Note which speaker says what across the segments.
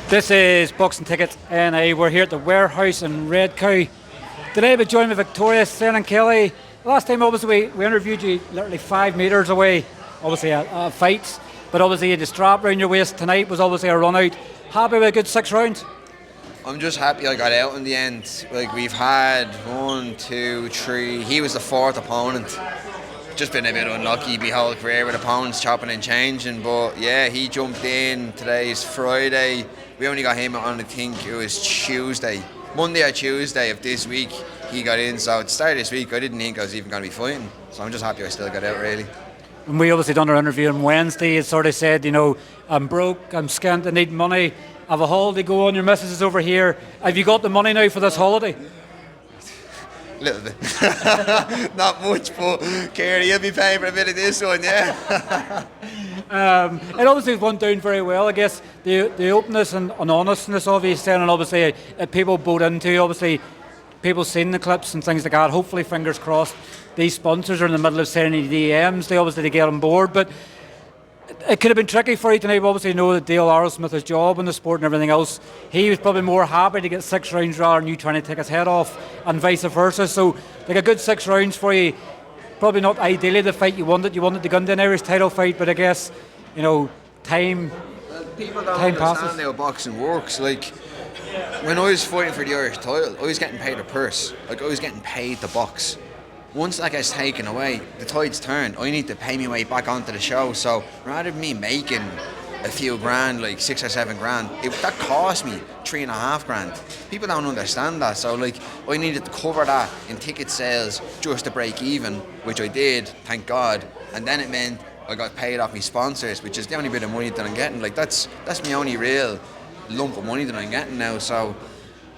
Speaker 1: This is Boxing Tickets NA. We're here at the warehouse in Redcow. Today we're joined with victorious Senan Kelly. Last time obviously we interviewed you literally 5 metres away, obviously at fights, but obviously you had the strap around your waist. Tonight was obviously a run out. Happy with a good 6 rounds?
Speaker 2: I'm just happy I got out in the end. Like, we've had 1, 2, 3. He was the 4th opponent. Just been a bit unlucky my whole career with opponents chopping and changing, but yeah, he jumped in. Today's Friday. We only got him on, I think it was Monday or Tuesday of this week he got in. So at the start of this week I didn't think I was even going to be fighting, so I'm just happy I still got out, really.
Speaker 1: And we obviously done our interview on Wednesday. It sort of said, you know, I'm broke, I'm skint, I need money, I have a holiday go on, your missus is over here. Have you got the money now for this holiday?
Speaker 2: A little bit. Not much, but Kerry, you'll be paying for a bit of this one, yeah.
Speaker 1: It obviously went down very well. I guess the openness and honestness of you saying, and obviously people bought into, obviously people seen the clips and things like that. Hopefully, fingers crossed, these sponsors are in the middle of sending DMs. They obviously get on board, but it could have been tricky for you tonight. We obviously know that Dale Arrowsmith, his job in the sport and everything else, he was probably more happy to get 6 rounds rather than you trying to take his head off, and vice versa. So like a good 6 rounds for you. Probably not ideally the fight you wanted. You wanted to go into an Irish title fight, but I guess, you know, time
Speaker 2: People don't
Speaker 1: time
Speaker 2: understand
Speaker 1: passes.
Speaker 2: how boxing works. Like, when I was fighting for the Irish title, I was getting paid a purse. Like, I was getting paid to box. Once that gets taken away, the tide's turned. I need to pay my way back onto the show. So rather than me making a few grand, like 6 or 7 grand, that cost me 3.5 grand. People don't understand that. So like, I needed to cover that in ticket sales just to break even, which I did, thank God. And then it meant I got paid off my sponsors, which is the only bit of money that I'm getting. Like, that's my only real lump of money that I'm getting now. So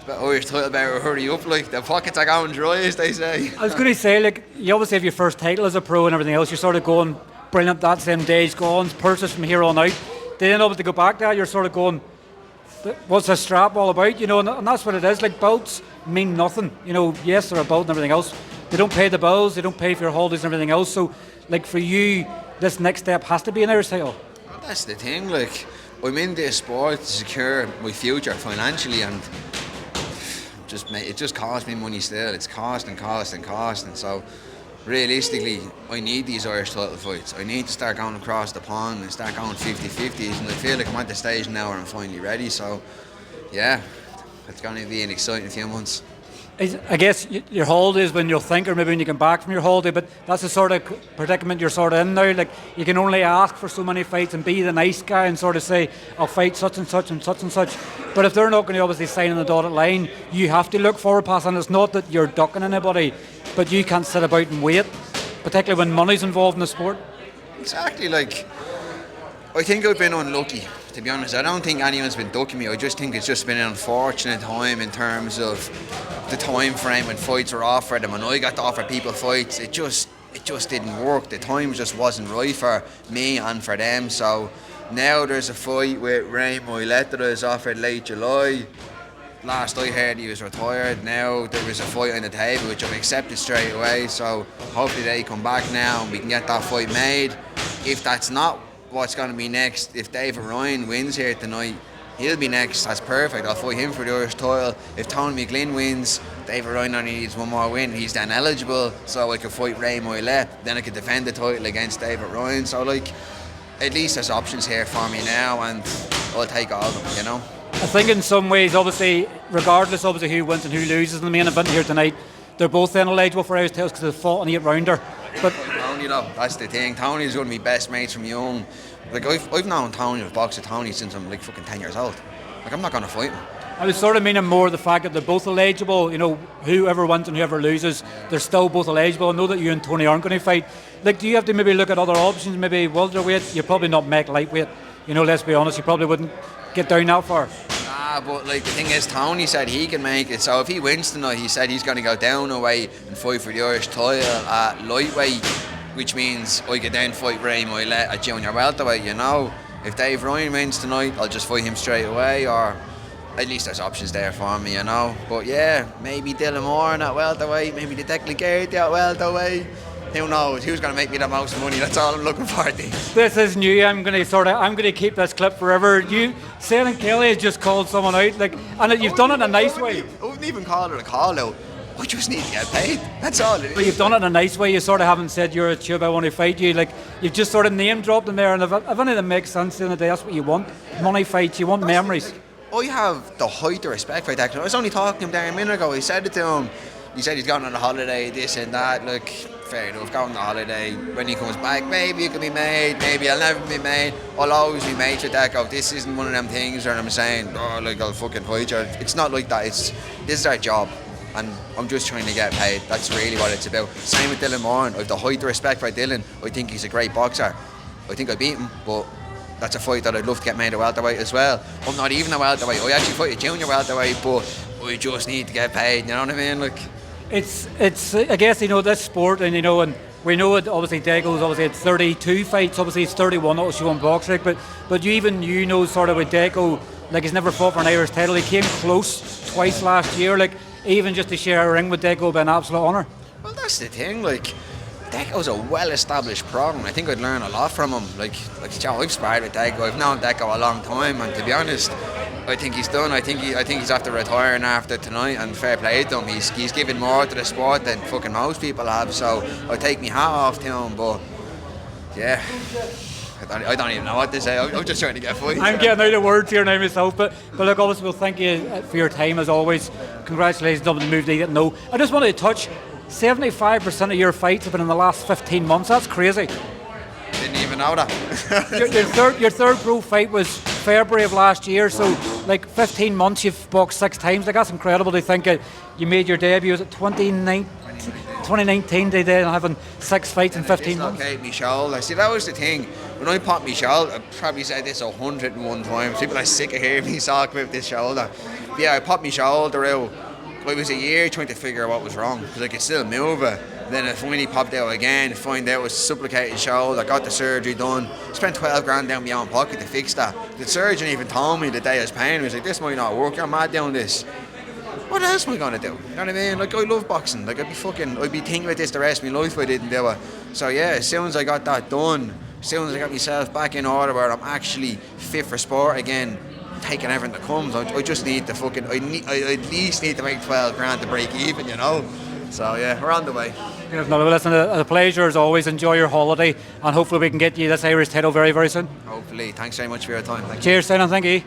Speaker 2: Irish title better hurry up, like, the pockets are going dry, as they say.
Speaker 1: I was going to say, like, you obviously have your first title as a pro and everything else. You're sort of going, brilliant, that same day's gone, purses from here on out. Then obviously go back there, you're sort of going, what's this strap all about? You know, and that's what it is. Like, belts mean nothing. You know, yes, they're a belt and everything else. They don't pay the bills, they don't pay for your holidays and everything else. So, like, for you, this next step has to be an Irish title.
Speaker 2: Well, that's the thing, like, I'm in this sport to secure my future financially, and it just costs me money still. It's costing. So realistically, I need these Irish title fights. I need to start going across the pond and start going 50-50s, and I feel like I'm at the stage now where I'm finally ready. So yeah, it's going to be an exciting few months.
Speaker 1: I guess your holidays when you'll think, or maybe when you come back from your holiday, but that's the sort of predicament you're sort of in now. Like, you can only ask for so many fights and be the nice guy and sort of say, I'll fight such and such and such and such. But if they're not going to obviously sign on the dotted line, you have to look forward past. And it's not that you're ducking anybody, but you can't sit about and wait, particularly when money's involved in the sport.
Speaker 2: Exactly. Like, I think I've been unlucky, to be honest. I don't think anyone's been ducking me. I just think it's just been an unfortunate time in terms of the time frame when fights were offered, and when I got to offer people fights, it just didn't work. The time just wasn't right for me and for them. So now there's a fight with Ray Moylett that I was offered late July. Last I heard, he was retired. Now there was a fight on the table which I've accepted straight away. So hopefully they come back now and we can get that fight made. If that's not what's going to be next, if David Ryan wins here tonight, he'll be next. That's perfect. I'll fight him for the Irish title. If Tony McGlynn wins, David Ryan only needs one more win. He's then eligible, so I could fight Ray Moylett. Then I could defend the title against David Ryan. So, like, at least there's options here for me now, and I'll take all of them, you know.
Speaker 1: I think in some ways, obviously, regardless obviously who wins and who loses in the main event here tonight, they're both then eligible for Irish titles because they fought an 8-rounder. But
Speaker 2: Tony, though, that's the thing. Tony's one of my best mates from young. Like, I've known Tony, I've boxed with Tony since I'm like fucking 10 years old. Like, I'm not going to fight him.
Speaker 1: I was sort of meaning more the fact that they're both eligible. You know, whoever wins and whoever loses, they're still both eligible. I know that you and Tony aren't going to fight. Like, do you have to maybe look at other options? Maybe welterweight. You're probably not make lightweight. You know, let's be honest. You probably wouldn't get down that far.
Speaker 2: Nah, but like, the thing is, Tony said he can make it. So if he wins tonight, he said he's going to go down a weight and fight for the Irish title at lightweight, which means I could then fight Ray Moylett at junior welterweight. You know, if Dave Ryan wins tonight, I'll just fight him straight away, or at least there's options there for me, you know. But yeah, maybe Dylan Moore at welterweight, maybe the Declan at welterweight. who knows? Who's going to make me the most money? That's all I'm looking for.
Speaker 1: This is new. I'm going to keep this clip forever. Senan Kelly has just called someone out, like, and you've done it in a nice way.
Speaker 2: I wouldn't even call it a call out. I just need to get paid. That's all it is.
Speaker 1: But you've done it in a nice way. You sort of haven't said you're a tube, I want to fight you. Like, you've just sort of name dropped them there, and if any of them makes sense in the day, that's what you want. Money fights, you want memories.
Speaker 2: I have the height of respect for Declan. I was only talking to him there a minute ago. He said it to him. He said he's gone on a holiday, this and that. Look, fair enough, going on a holiday. When he comes back, maybe you can be made, maybe I'll never be made. I'll always be made with Deco. This isn't one of them things where I'm saying, oh, like, I'll fucking fight you. It's not like that. This is our job. And I'm just trying to get paid. That's really what it's about. Same with Dylan Moran. I have the height of respect for Dylan. I think he's a great boxer. I think I beat him, but that's a fight that I'd love to get made a welterweight as well. I'm not even a welterweight. I actually fight a junior welterweight, but I just need to get paid. You know what I mean? Like,
Speaker 1: it's. I guess this sport, and and we know it. Obviously, Dego's obviously had 32 fights. Obviously, it's 31. Obviously, one boxing. But you know sort of with Dego, like, he's never fought for an Irish title. He came close twice last year. Like, even just to share a ring with Deco would be an absolute honour.
Speaker 2: Well, that's the thing. Like, Deco's a well-established problem. I think I'd learn a lot from him. Like I've sparred with Deco. I've known Deco a long time, and to be honest, I think he's done. I think he's after retiring after tonight, and fair play to him. He's given more to the sport than fucking most people have. So I take my hat off to him. But yeah, I don't even know what to say. I'm just trying to get fights.
Speaker 1: I'm getting out of words here now myself, but look, obviously, we'll thank you for your time as always. Congratulations on the move to get no. I just wanted to touch. 75% of your fights have been in the last 15 months. That's crazy.
Speaker 2: Didn't even know that.
Speaker 1: your third pro fight was February of last year, so like 15 months you've boxed 6 times. Like, that's incredible to think that you made your debut. Was it 2019 they did, having 6 fights in 15 months?
Speaker 2: Okay, my shoulder. See, that was the thing. When I popped my shoulder, I probably said this 101 times. People are sick of hearing me talk about this shoulder. But yeah, I popped my shoulder out. It was a year trying to figure out what was wrong, because I could still move it. Then it finally popped out again, find out it was supplicated shoulder. I got the surgery done, spent 12 grand down my own pocket to fix that. The surgeon even told me the day I was paying, he was like, this might not work, you're mad doing this. What else am I going to do? You know what I mean? Like, I love boxing. Like, I'd be thinking about this the rest of my life if I didn't do it. So yeah, as soon as I got that done, as soon as I got myself back in order where I'm actually fit for sport again, taking everything that comes, I just need to I at least need to make 12 grand to break even, So yeah, we're on the way.
Speaker 1: No, listen, a pleasure as always. Enjoy your holiday, and hopefully we can get you this Irish title very, very soon.
Speaker 2: Hopefully. Thanks very much for your time.
Speaker 1: Cheers, Senan. Thank you.